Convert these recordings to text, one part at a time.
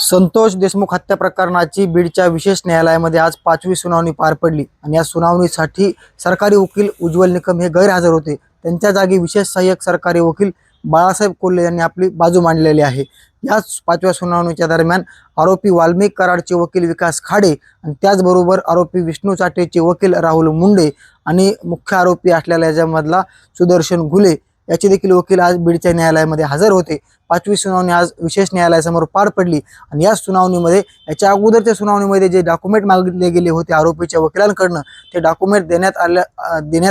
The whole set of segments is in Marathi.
संतोष देशमुख हत्या प्रकरणाची बीडच्या विशेष न्यायालयामध्ये आज 5वी सुनावणी पार पडली आणि या सुनावणीसाठी सरकारी वकील उज्ज्वल निकम हे गैरहजर होते। त्यांच्या जागी विशेष सहाय्यक सरकारी वकील बाळासाहेब कोल्हे यांनी आपली बाजू मांडलेली आहे। याच 5व्या सुनावणीच्या दरम्यान आरोपी वाल्मिक कराडचे वकील विकास खाडे आणि त्याचबरोबर आरोपी विष्णू चाटेचे वकील राहुल मुंडे आणि मुख्य आरोपी असलेल्या याच्यामधला सुदर्शन घुले याचे देखील वकील आज बीडच्या न्यायालयामध्ये हजर होते। 5वी सुनावणी आज विशेष न्यायालयासमोर पार पडली आणि या सुनावणीमध्ये याच्या अगोदरच्या सुनावणीमध्ये जे डॉक्युमेंट मागितले गेले होते आरोपीच्या वकिलांकडून ते डॉक्युमेंट देण्यात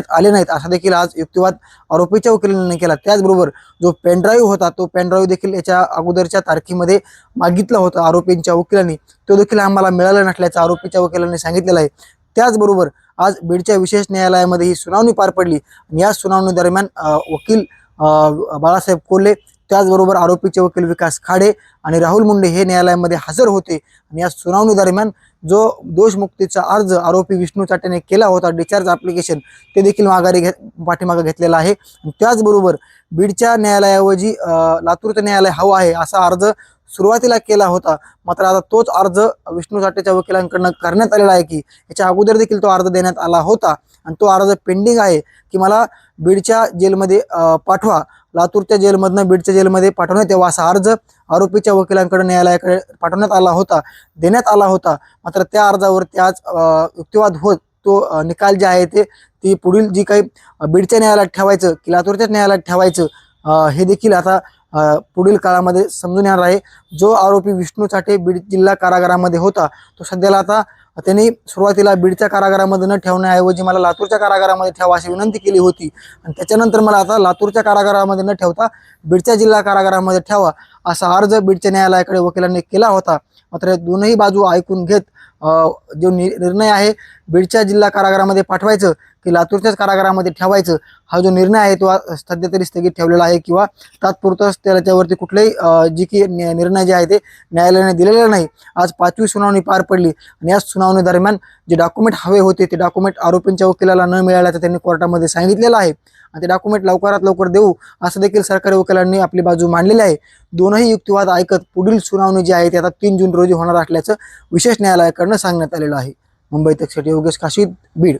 आले नाहीत असा देखील आज युक्तिवाद आरोपीच्या वकिलांनी केला। त्याचबरोबर जो पेनड्राईव्ह होता तो पेनड्राईव्ह देखील याच्या अगोदरच्या तारखेमध्ये मागितला होता आरोपींच्या वकिलांनी, तो देखील आम्हाला मिळाला नसल्याचं आरोपीच्या वकिलांनी सांगितलेलं आहे। त्याचबरोबर आज बीडच्या विशेष न्यायालयामध्ये ही सुनावणी पार पडली आणि या सुनावणी दरम्यान वकील बाळासाहेब कोल्हे त्याचबरोबर आरोपीचे वकील विकास खाडे आणि राहुल मुंडे हे न्यायालयामध्ये हजर होते आणि या सुनावणी दरम्यान जो दोषमुक्तीचा अर्ज आरोपी विष्णू चाटेने केला होता डिस्चार्ज ॲप्लिकेशन ते देखील पाठीमागे घेतलेला आहे। त्याचबरोबर बीडच्या न्यायालयाऐवजी लातूरचं न्यायालय हवं आहे असा अर्ज सुरुवातीला केला होता, मात्र आता तोच अर्ज विष्णू चाटेच्या वकिलांकडून करण्यात आलेला आहे की याच्या अगोदर देखील तो अर्ज देण्यात आला होता आणि तो अर्ज पेंडिंग आहे की मला बीडच्या जेलमध्ये पाठवा, लातूरच्या जेलमधनं बीडच्या जेलमध्ये पाठवण्यात यावा असा अर्ज आरोपीच्या वकिलांकडे न्यायालयाकडे पाठवण्यात आला होता, देण्यात आला होता। मात्र त्या अर्जावरती आज युक्तिवाद होत तो निकाल जे आहे ती पुढील जी काही बीडच्या न्यायालयात ठेवायचं की लातूरच्या न्यायालयात ठेवायचं हे देखील आता पुढील काळामध्ये समजून येणार आहे। जो आरोपी विष्णू चाटे बीड जिल्हा कारागृहामध्ये होता तो सध्याला आता त्यांनी सुरुवातीला बीडच्या कारागृहामध्ये न ठेवण्याऐवजी मला लातूरच्या कारागृहामध्ये ठेवा अशी विनंती केली होती आणि त्याच्यानंतर मला आता लातूरच्या कारागृहामध्ये न ठेवता बीडच्या जिल्हा कारागृहामध्ये ठेवा असा अर्ज बीडच्या न्यायालयाकडे वकिलांनी केला होता। मात्र दोनही बाजू ऐकून घेत जो निर्णय आहे बीडच्या जिल्हा कारागृहामध्ये पाठवायचं की लातूरच्याच कारागृहामध्ये ठेवायचं हा जो निर्णय आहे तो सध्या तरी स्थगित ठेवलेला आहे किंवा तात्पुरताच त्याच्यावरती कुठलाही जी की निर्णय जे आहे ते न्यायालयाने दिलेला नाही। आज 5वी सुनावणी पार पडली आणि या सुनावणी दरम्यान जे डॉक्युमेंट हवे होते ते डॉक्युमेंट आरोपींच्या वकिलाला न मिळाल्याचं त्यांनी कोर्टामध्ये सांगितलेलं आहे आणि ते डॉक्युमेंट लवकरात लवकर देऊ असं देखील सरकारी वकिलांनी आपली बाजू मांडलेली आहे। दोनही युक्तिवाद ऐकत पुढील सुनावणी जी आहे ती आता 3 जून रोजी होणार असल्याचं विशेष न्यायालयाकडून सांगण्यात आलेलं आहे। मुंबई तक साठी योगेश काशीद, बीड।